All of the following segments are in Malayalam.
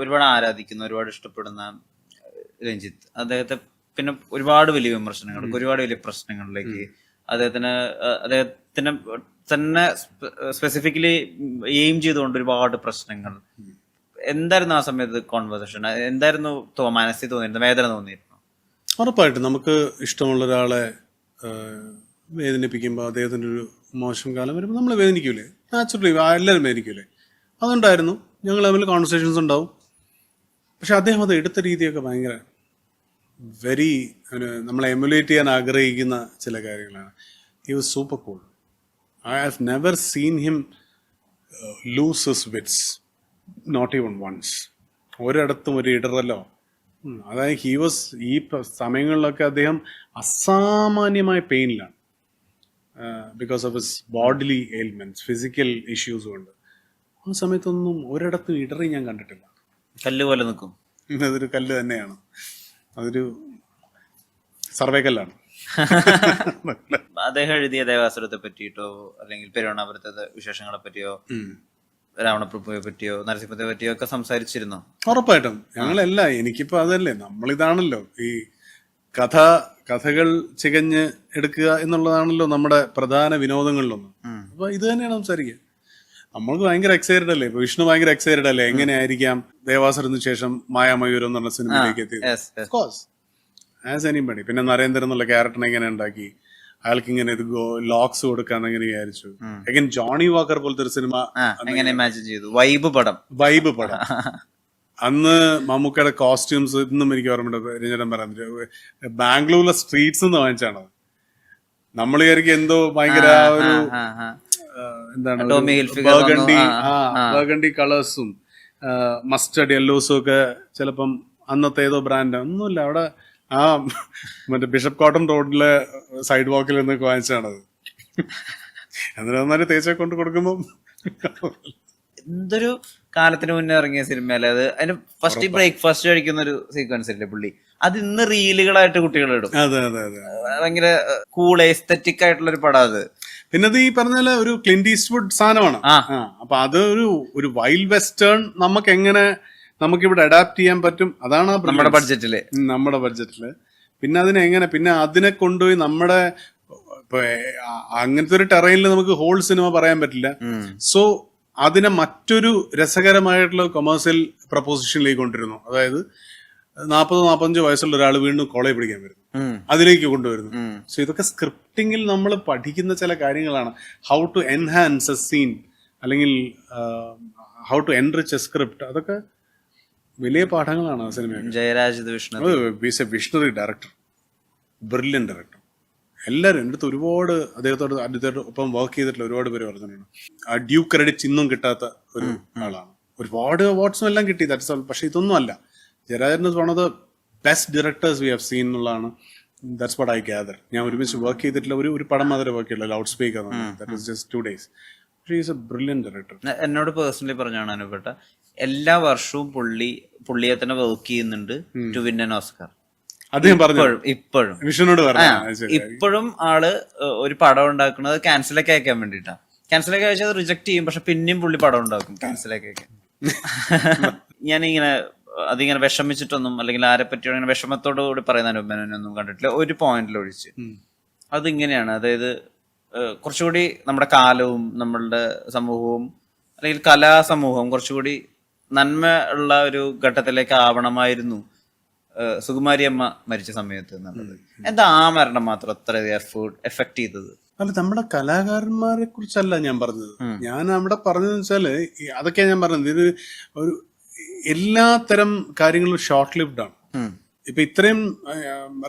ഒരുപാട് ആരാധിക്കുന്ന, ഒരുപാട് ഇഷ്ടപ്പെടുന്ന രഞ്ജിത്ത്, അദ്ദേഹത്തെ പിന്നെ ഒരുപാട് വലിയ വിമർശനങ്ങൾ, ഒരുപാട് വലിയ പ്രശ്നങ്ങളിലേക്ക് അദ്ദേഹത്തിന് തന്നെ സ്പെസിഫിക്കലി എയിം ചെയ്തുകൊണ്ട് ഒരുപാട് പ്രശ്നങ്ങൾ. എന്തായിരുന്നു ആ സമയത്ത് കോൺവെർസേഷൻ? എന്തായിരുന്നു മനസ്സിൽ തോന്നിയിരുന്നത്? വേദന തോന്നിയിരുന്നു? ഉറപ്പായിട്ടും നമുക്ക് ഇഷ്ടമുള്ള ഒരാളെ വേദനിപ്പിക്കുമ്പോൾ അദ്ദേഹത്തിൻ്റെ ഒരു മോശം കാലം വരുമ്പോൾ നമ്മൾ വേദനിക്കൂലേ? നാച്ചുറലി എല്ലാവരും വേദനിക്കൂലേ? അതുണ്ടായിരുന്നു. ഞങ്ങൾ തമ്മിൽ കോൺവെർസേഷൻസ് ഉണ്ടാവും. പക്ഷെ അദ്ദേഹം അത് എടുത്ത രീതിയൊക്കെ ഭയങ്കര വെരി നമ്മളെ എമുലേറ്റ് ചെയ്യാൻ ആഗ്രഹിക്കുന്ന ചില കാര്യങ്ങളാണ്. He was super cool. I have never seen him lose his wits, not even once. ഒരിടത്തും ഒരു ഇടറലോ. അതായത് ഹി വാസ് ഈ സമയങ്ങളിലൊക്കെ അദ്ദേഹം അസാമാന്യമായ പെയിനിലാണ്, because of his bodily ailments, physical issues കൊണ്ട്. ആ സമയത്തൊന്നും ഒരിടത്തും ഇടറി ഞാൻ കണ്ടിട്ടില്ല. കല്ല് പോലെ നിൽക്കും. അതൊരു കല്ല് തന്നെയാണ്, അതൊരു സർവേ കല്ലാണ്. അദ്ദേഹം എഴുതിയ ദേവാസുരത്തെ പറ്റിയിട്ടോ അല്ലെങ്കിൽ പെരുവണ്ണാപുരത്തെ വിശേഷങ്ങളെ പറ്റിയോ രാവണപ്രഭുവിനെ പറ്റിയോ നരസിംഹത്തെ പറ്റിയോ ഒക്കെ സംസാരിച്ചിരുന്നോ? ഉറപ്പായിട്ടും. ഞങ്ങളല്ല, എനിക്കിപ്പോ അതല്ലേ, നമ്മളിതാണല്ലോ ഈ കഥകൾ ചികഞ്ഞ് എടുക്കുക എന്നുള്ളതാണല്ലോ നമ്മുടെ പ്രധാന വിനോദങ്ങളിലൊന്നും. അപ്പൊ ഇത് തന്നെയാണ് സംസാരിക്കുക. നമ്മൾക്ക് ഭയങ്കര എക്സൈറ്റഡ് അല്ലേ? ഇപ്പൊ വിഷ്ണു ഭയങ്കര എക്സൈറ്റഡ് അല്ലേ? എങ്ങനെയായിരിക്കാം ദേവാസുരത്തിന് ശേഷം മായാമയൂരം എന്ന് പറഞ്ഞ സിനിമയിലേക്ക് എത്തിയത്? Of course, as anybody. പിന്നെ നരേന്ദ്രൻ എന്നുള്ള ക്യാരക്ടറിനെ എങ്ങനെ ഉണ്ടാക്കി, അയാൾക്ക് ഇങ്ങനെ ഇത് ലോക്സ് കൊടുക്കാന്ന് എങ്ങനെ വിചാരിച്ചു. അഗൈൻ ജോണി വാക്കർ പോലത്തെ ഒരു സിനിമ എങ്ങനെ ഇമാജിൻ ചെയ്തു? വൈബ് പടം. അന്ന് മമ്മൂക്കയുടെ കോസ്റ്റ്യൂംസ് ഇന്നും എനിക്ക് ഓർമ്മയുണ്ട്. രഞ്ജനം പറയാൻ ബാംഗ്ലൂരിലെ സ്ട്രീറ്റ്സ് നിന്ന് വാങ്ങിച്ചാണ്. നമ്മൾ വിചാരിക്കും എന്തോ ഭയങ്കര ഒരു എന്താണ് ബർഗണ്ടി കളേഴ്സും മസ്റ്റർഡ് യെല്ലോസും ഒക്കെ ചിലപ്പം അന്നത്തെ ഏതോ ബ്രാൻഡ് ഒന്നുമില്ല. അവിടെ ആ മറ്റേ ബിഷപ്പ് കോട്ടൺ റോഡിലെ സൈഡ് വാക്കിൽ നിന്നൊക്കെ വാങ്ങിച്ചാണത്. എന്നിട്ട് തേച്ച കൊണ്ട് കൊടുക്കുമ്പോ എന്തൊരു കാലത്തിന് മുന്നേ ഇറങ്ങിയ സിനിമയല്ലേ അത്. അതിന് ഫസ്റ്റ് ബ്രേക്ക്ഫാസ്റ്റ് കഴിക്കുന്ന ഒരു സീക്വൻസ് ഇല്ലേ പുള്ളി, അത് ഇന്ന് റീലുകളായിട്ട് കുട്ടികൾ ഇടും. ഭയങ്കര കൂൾ എസ്തെറ്റിക് ആയിട്ടുള്ള ഒരു പടം അത്. പിന്നെ അത് ഈ പറഞ്ഞ ഒരു ക്ലിന്റ് ഈസ്റ്റ്വുഡ് സാധനമാണ്. അപ്പൊ അത് ഒരു വൈൽഡ് വെസ്റ്റേൺ നമുക്കിവിടെ അഡാപ്റ്റ് ചെയ്യാൻ പറ്റും. അതാണ് നമ്മുടെ ബഡ്ജറ്റില്. പിന്നെ അതിനെ കൊണ്ടുപോയി നമ്മുടെ അങ്ങനത്തെ ഒരു ടെറൈനിൽ നമുക്ക് ഹോൾ സിനിമ പറയാൻ പറ്റില്ല. സോ അതിനെ മറ്റൊരു രസകരമായിട്ടുള്ള കൊമേഴ്സ്യൽ പ്രപ്പോസിഷനിലേക്ക് കൊണ്ടുവരുന്നു. അതായത് 40-45 വയസ്സുള്ള ഒരാൾ വീണ്ടും കോളേജ് പഠിക്കാൻ വരുന്നു, അതിലേക്ക് കൊണ്ടുവരുന്നു. സോ ഇതൊക്കെ സ്ക്രിപ്റ്റിംഗിൽ നമ്മൾ പഠിക്കുന്ന ചില കാര്യങ്ങളാണ്. How to enhance a scene, അല്ലെങ്കിൽ how to enrich a script. അതൊക്കെ വലിയ പാഠങ്ങളാണ് ആ cinema. Jayaraj visionary director, brilliant director. എല്ലാവരും എൻ്റെ അടുത്ത് ഒരുപാട് അദ്ദേഹത്തോട് ഒപ്പം വർക്ക് ചെയ്തിട്ടുള്ള ഒരുപാട് പേര് പറഞ്ഞിട്ടുണ്ട്. ആ ഡ്യൂ ക്രെഡിറ്റ് ഇന്നും കിട്ടാത്ത ഒരു ആളാണ്. ഒരുപാട് അവാർഡ്സും എല്ലാം കിട്ടി, ദാറ്റ്സ് ഓൾ. പക്ഷെ ഇതൊന്നും അല്ല. Jayarajan is one of the best directors we have seen എന്നുള്ളതാണ്. That's what I gather. ഞാൻ ഒരുമിച്ച് വർക്ക് ചെയ്തിട്ടുള്ള ഒരു പടം മാത്രമേ വർക്ക് ചെയ്തില്ല, loudspeaker. That was just 2 days. Is a brilliant director. എന്നോട് പേഴ്സണലി പറഞ്ഞാണ് അനുപേട്ട, എല്ലാ വർഷവും പുള്ളിയെ തന്നെ വർക്ക് ചെയ്യുന്നുണ്ട് ടു വിൻ ആൻ ഓസ്കാർ. അദ്ദേഹം പറഞ്ഞു ഇപ്പോഴും വിഷ്ണുനോട് ഇപ്പോഴും ആള് ഒരു പടം ഉണ്ടാക്കുന്നത് ക്യാൻസലൊക്കെ അയക്കാൻ വേണ്ടിട്ടാ. ക്യാൻസലൊക്കെ അയച്ചാൽ റിജക്ട് ചെയ്യും, പക്ഷെ പിന്നെയും പുള്ളി പടം ഉണ്ടാക്കും ക്യാൻസലൊക്കെ അയക്കാൻ. ഞാനിങ്ങനെ അതിങ്ങനെ വിഷമിച്ചിട്ടൊന്നും അല്ലെങ്കിൽ ആരെ പറ്റിയോ ഇങ്ങനെ വിഷമത്തോടു കൂടി പറയുന്ന അനുപമനൊന്നും കണ്ടിട്ടില്ല, ഒരു പോയിന്റിൽ ഒഴിച്ച്. അതിങ്ങനെയാണ്, അതായത് കുറച്ചുകൂടി നമ്മുടെ കാലവും നമ്മളുടെ സമൂഹവും അല്ലെങ്കിൽ കലാസമൂഹവും കുറച്ചുകൂടി നന്മ ഉള്ള ഒരു ഘട്ടത്തിലേക്ക് ആവണമായിരുന്നു സുകുമാരി അമ്മ മരിച്ച സമയത്ത് എന്നുള്ളത്. എന്താ ആ മരണം മാത്രം അത്ര എഫക്ട് ചെയ്തത്? അല്ല, നമ്മുടെ കലാകാരന്മാരെ കുറിച്ചല്ല ഞാൻ പറഞ്ഞത്. ഞാൻ അവിടെ പറഞ്ഞതെന്ന് വെച്ചാല് അതൊക്കെയാ ഞാൻ പറഞ്ഞത്. ഇത് ഒരു എല്ലാ തരം കാര്യങ്ങളും ഷോർട്ട് ലിവ്ഡ് ആണ്. ഇപ്പൊ ഇത്രയും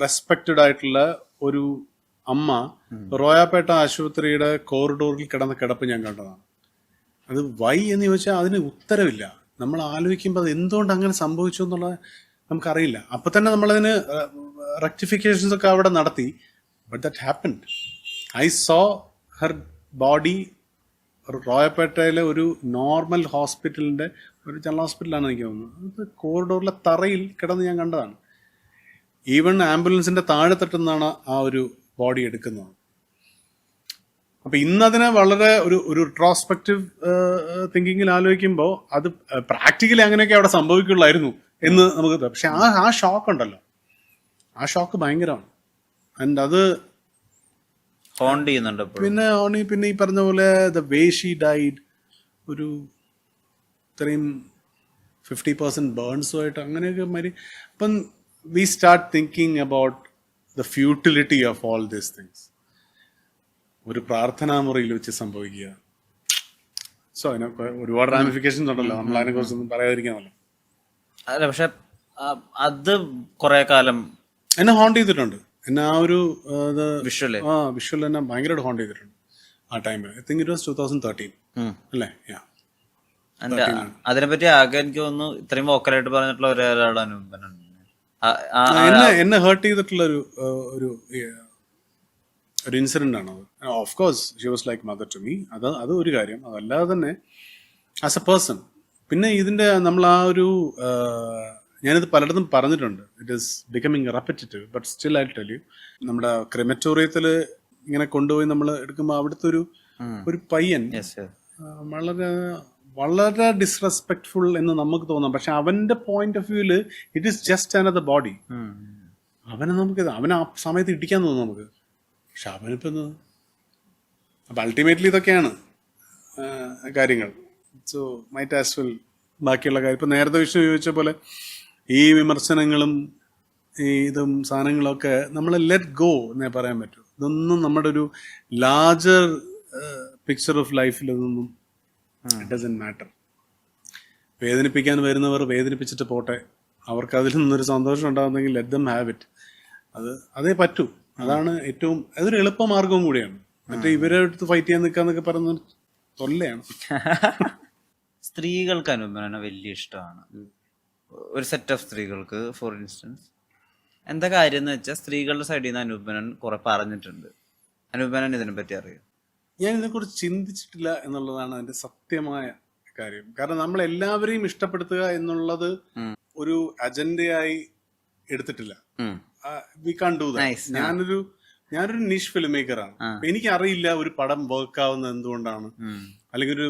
റെസ്പെക്റ്റഡ് ആയിട്ടുള്ള ഒരു അമ്മ റോയാപേട്ട ആശുപത്രിയുടെ കോറിഡോറിൽ കിടന്ന കിടപ്പ് ഞാൻ കണ്ടതാണ്. അത് വൈ എന്ന് ചോദിച്ചാൽ അതിന് ഉത്തരവില്ല. നമ്മൾ ആലോചിക്കുമ്പോൾ അത് എന്തുകൊണ്ട് അങ്ങനെ സംഭവിച്ചു എന്നുള്ളത് നമുക്കറിയില്ല. അപ്പൊ തന്നെ നമ്മളതിന് റെക്ടിഫിക്കേഷൻസ് ഒക്കെ അവിടെ നടത്തി. But that happened. I saw her body റോയപ്പേട്ടയിലെ ഒരു നോർമൽ ഹോസ്പിറ്റലിന്റെ ഒരു ജനറൽ ഹോസ്പിറ്റലാണ് എനിക്ക് തോന്നുന്നത്. കോറിഡോറിലെ തറയിൽ കിടന്ന് ഞാൻ കണ്ടതാണ്. ഈവൻ ആംബുലൻസിന്റെ താഴെ തട്ടുന്നതാണ് ആ ഒരു ബോഡി എടുക്കുന്നത്. അപ്പൊ ഇന്നതിനെ വളരെ ഒരു റിട്രോസ്പെക്റ്റീവ് തിങ്കിങ്ങിൽ ആലോചിക്കുമ്പോൾ അത് പ്രാക്ടിക്കലി അങ്ങനെയൊക്കെ അവിടെ സംഭവിക്കുള്ളായിരുന്നു എന്ന് നമുക്ക് പക്ഷെ ആ ഷോക്ക് ഉണ്ടല്ലോ, ആ ഷോക്ക് ഭയങ്കരമാണ്. ആൻഡ് അത് ഹോണ്ട് ചെയ്യുന്നുണ്ട് എപ്പോഴും. പിന്നെ ഈ പറഞ്ഞ പോലെ ദ വേ ഷീ ഡൈഡ്, ഒരു ഇത്രയും 50% ബേൺസുമായിട്ട് അങ്ങനെയൊക്കെ അപ്പം we start thinking about the futility of all these things. ഒരു പ്രാർത്ഥനാ മുറിയിൽ വെച്ച് സംഭവിക്കുക. സോ അതിനൊക്കെ ഒരുപാട് റാമിഫിക്കേഷൻസ് ഉണ്ടല്ലോ, നമ്മൾ അതിനെ കുറിച്ചൊന്നും പറയാതിരിക്കാമല്ലോ. അല്ല പക്ഷെ അത് കുറെ കാലം എന്നെ ഹോണ്ട് ചെയ്തിട്ടുണ്ട്. എന്നെ ആ ഒരു വിഷ്വല് വിഷ്വൽ എന്നെ ഭയങ്കരമായിട്ട് ഹോണ്ട് ചെയ്തിട്ടുണ്ട് ആ ടൈമിൽ. ഐ തിങ്ക് ഇറ്റ് വാസ് 2013 അല്ലേ? അതിനെപ്പറ്റി ആകെ എനിക്ക് തോന്നുന്നു ഇത്രയും വോക്കലായിട്ട് പറഞ്ഞിട്ടുള്ള ഒരാളാണ് എന്നെ ഹേർട്ട് ചെയ്തിട്ടുള്ള ഒരു ഇൻസിഡന്റ് ആണ് അത്. Of course she was like mother to me. അത് ഒരു കാര്യം. അതല്ലാതെ തന്നെ ആസ് എ പേഴ്സൺ. പിന്നെ ഇതിന്റെ നമ്മൾ ആ ഒരു ഞാനിത് പലയിടത്തും പറഞ്ഞിട്ടുണ്ട്. It is becoming repetitive but still I tell you. നമ്മുടെ ക്രിമറ്റോറിയത്തിൽ ഇങ്ങനെ കൊണ്ടുപോയി നമ്മൾ എടുക്കുമ്പോൾ അവിടുത്തെ ഒരു പയ്യൻ വളരെ വളരെ ഡിസ്റെസ്പെക്ട്ഫുൾ എന്ന് നമുക്ക് തോന്നാം. പക്ഷെ അവന്റെ പോയിന്റ് ഓഫ് വ്യൂല് it is just another body. അവനെ ആ സമയത്ത് ഇടിക്കാൻ തോന്നും നമുക്ക്. പക്ഷെ അവനിപ്പോ അപ്പൊ അൾട്ടിമേറ്റ്ലി ഇതൊക്കെയാണ് കാര്യങ്ങൾ. സോ മൈറ്റ് ആസ് വെൽ ബാക്കിയുള്ള കാര്യം ഇപ്പൊ നേരത്തെ വിഷയം ചോദിച്ച പോലെ ഈ വിമർശനങ്ങളും ഈ ഇതും സാധനങ്ങളൊക്കെ നമ്മൾ ലെറ്റ് ഗോ എന്നേ പറയാൻ പറ്റൂ. ഇതൊന്നും നമ്മുടെ ഒരു ലാർജർ പിക്ചർ ഓഫ് ലൈഫിൽ ഇതൊന്നും ഇറ്റ് ഡസന്റ് മാറ്റർ. വേദനിപ്പിക്കാൻ വരുന്നവർ വേദനിപ്പിച്ചിട്ട് പോട്ടെ. അവർക്ക് അതിൽ നിന്നൊരു സന്തോഷം ഉണ്ടാകുന്നെങ്കിൽ ലെറ്റ് ദം ഹാവ് ഇറ്റ്. അതേ പറ്റൂ. അതാണ് ഏറ്റവും അതൊരു എളുപ്പമാർഗവും കൂടിയാണ്. മറ്റേ ഇവരെ അടുത്ത് ഫൈറ്റ് ചെയ്യാൻ നിൽക്കാന്നൊക്കെ പറയുന്നത് തൊല്ലയാണ്. സ്ത്രീകൾക്ക് അനുപമനെ വലിയ ഇഷ്ടമാണ്. ഒരു സെറ്റ് ഓഫ് സ്ത്രീകൾക്ക് ഫോർ ഇൻസ്റ്റൻസ് എന്താ കാര്യം എന്ന് വെച്ചാൽ സ്ത്രീകളുടെ സൈഡിൽ നിന്ന് അനുപമനൻ കുറെ പറഞ്ഞിട്ടുണ്ട്. അനുപമനൻ ഇതിനെ പറ്റി അറിയാം? ഞാൻ ഇതിനെക്കുറിച്ച് ചിന്തിച്ചിട്ടില്ല എന്നുള്ളതാണ് അതിന്റെ സത്യമായ കാര്യം. കാരണം നമ്മൾ എല്ലാവരെയും ഇഷ്ടപ്പെടുത്തുക എന്നുള്ളത് ഒരു അജണ്ടയായി എടുത്തിട്ടില്ല. We can do that. ഞാനൊരു നിഷ് ഫിലിം മേക്കറാണ്. എനിക്കറിയില്ല ഒരു പടം വർക്ക് ആവുന്നത് എന്തുകൊണ്ടാണ്, അല്ലെങ്കിൽ ഒരു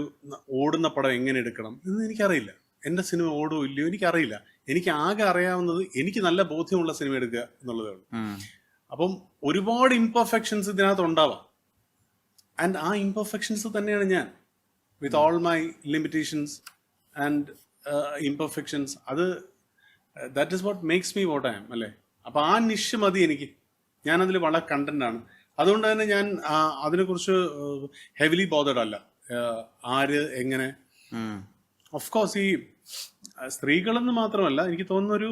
ഓടുന്ന പടം എങ്ങനെ എടുക്കണം എന്ന് എനിക്കറിയില്ല. എന്റെ സിനിമ ഓടോ ഇല്ലയോ എനിക്കറിയില്ല. എനിക്ക് ആകെ അറിയാവുന്നത് എനിക്ക് നല്ല ബോധ്യമുള്ള സിനിമ എടുക്കുക എന്നുള്ളതേ ഉള്ളൂ. അപ്പം ഒരുപാട് ഇംപെർഫെക്ഷൻസ് ഇതിനകത്ത് ഉണ്ടാവാം. ആൻഡ് ആ ഇംപെർഫെക്ഷൻസ് തന്നെയാണ് ഞാൻ, with all my limitations and imperfections. That is what makes me what I am അല്ലേ? അപ്പൊ ആ നിഷ് മതി എനിക്ക്. ഞാനതിൽ വളരെ കണ്ടന്റ് ആണ്. അതുകൊണ്ട് തന്നെ ഞാൻ അതിനെക്കുറിച്ച് ഹെവിലി ബോധേഡ് അല്ല. ആര് എങ്ങനെ, ഓഫ് കോഴ്സ് ഈ സ്ത്രീകളെന്ന് മാത്രമല്ല എനിക്ക് തോന്നുന്നൊരു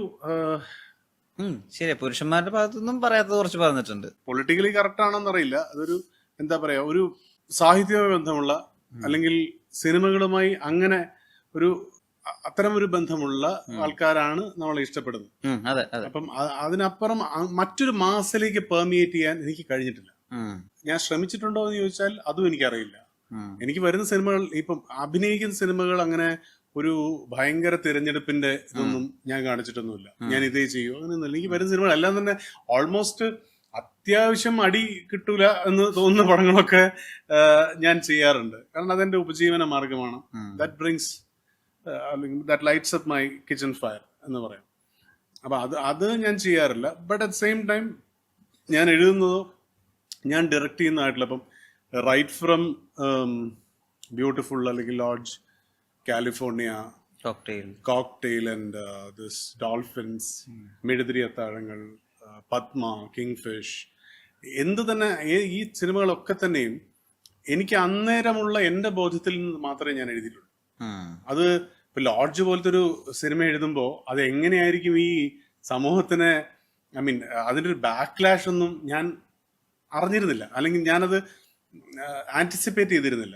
ശരി പുരുഷന്മാരുടെ ഭാഗത്തൊന്നും പറയാത്തത് കുറച്ച് പറഞ്ഞിട്ടുണ്ട്. പൊളിറ്റിക്കലി കറക്റ്റ് ആണെന്നറിയില്ല. അതൊരു എന്താ പറയാ, ഒരു സാഹിത്യവുമായി ബന്ധമുള്ള അല്ലെങ്കിൽ സിനിമകളുമായി അങ്ങനെ അത്തരം ഒരു ബന്ധമുള്ള ആൾക്കാരാണ് നമ്മളെ ഇഷ്ടപ്പെടുന്നത്. അപ്പം അതിനപ്പുറം മറ്റൊരു മാസിലേക്ക് പെർമിയേറ്റ് ചെയ്യാൻ എനിക്ക് കഴിഞ്ഞിട്ടില്ല. ഞാൻ ശ്രമിച്ചിട്ടുണ്ടോ എന്ന് ചോദിച്ചാൽ അതും എനിക്കറിയില്ല. എനിക്ക് വരുന്ന സിനിമകൾ, ഇപ്പം അഭിനയിക്കുന്ന സിനിമകൾ അങ്ങനെ ഒരു ഭയങ്കര തിരഞ്ഞെടുപ്പിന്റെ ഇതൊന്നും ഞാൻ കാണിച്ചിട്ടൊന്നുമില്ല. ഞാൻ ഇതേ ചെയ്യൂ അങ്ങനെയൊന്നുമില്ല. എനിക്ക് വരുന്ന സിനിമകൾ എല്ലാം തന്നെ ഓൾമോസ്റ്റ് അത്യാവശ്യം അടി കിട്ടൂല എന്ന് തോന്നുന്ന പടങ്ങളൊക്കെ ഞാൻ ചെയ്യാറുണ്ട്. കാരണം അതെന്റെ ഉപജീവന മാർഗമാണ്. That lights up my kitchen fire എന്ന് പറയാം. അപ്പൊ അത് ഞാൻ ചെയ്യാറില്ല. ബട്ട് അറ്റ് സെയിം ടൈം ഞാൻ എഴുതുന്നതോ ഞാൻ ഡയറക്റ്റ് ചെയ്യുന്നതായിട്ടുള്ള ഇപ്പം റൈറ്റ് ഫ്രം ബ്യൂട്ടിഫുൾ അല്ലെങ്കിൽ lodge, California, cocktail and this dolphins, മെഴുതിരി അത്താഴങ്ങൾ, പത്മ, കിങ് ഫിഷ്, എന്ത് തന്നെ ഈ സിനിമകളൊക്കെ തന്നെയും എനിക്ക് അന്നേരമുള്ള എന്റെ ബോധ്യത്തിൽ നിന്ന് മാത്രമേ ഞാൻ എഴുതിയിട്ടുള്ളൂ. അത് ഇപ്പൊ ലോഡ്ജ് പോലത്തെ ഒരു സിനിമ എഴുതുമ്പോൾ അത് എങ്ങനെയായിരിക്കും ഈ സമൂഹത്തിന്, ഐ മീൻ അതിന്റെ ഒരു ബാക്ക്ലാഷ് ഒന്നും ഞാൻ അറിഞ്ഞിരുന്നില്ല, അല്ലെങ്കിൽ ഞാനത് ആന്റിസിപ്പേറ്റ് ചെയ്തിരുന്നില്ല.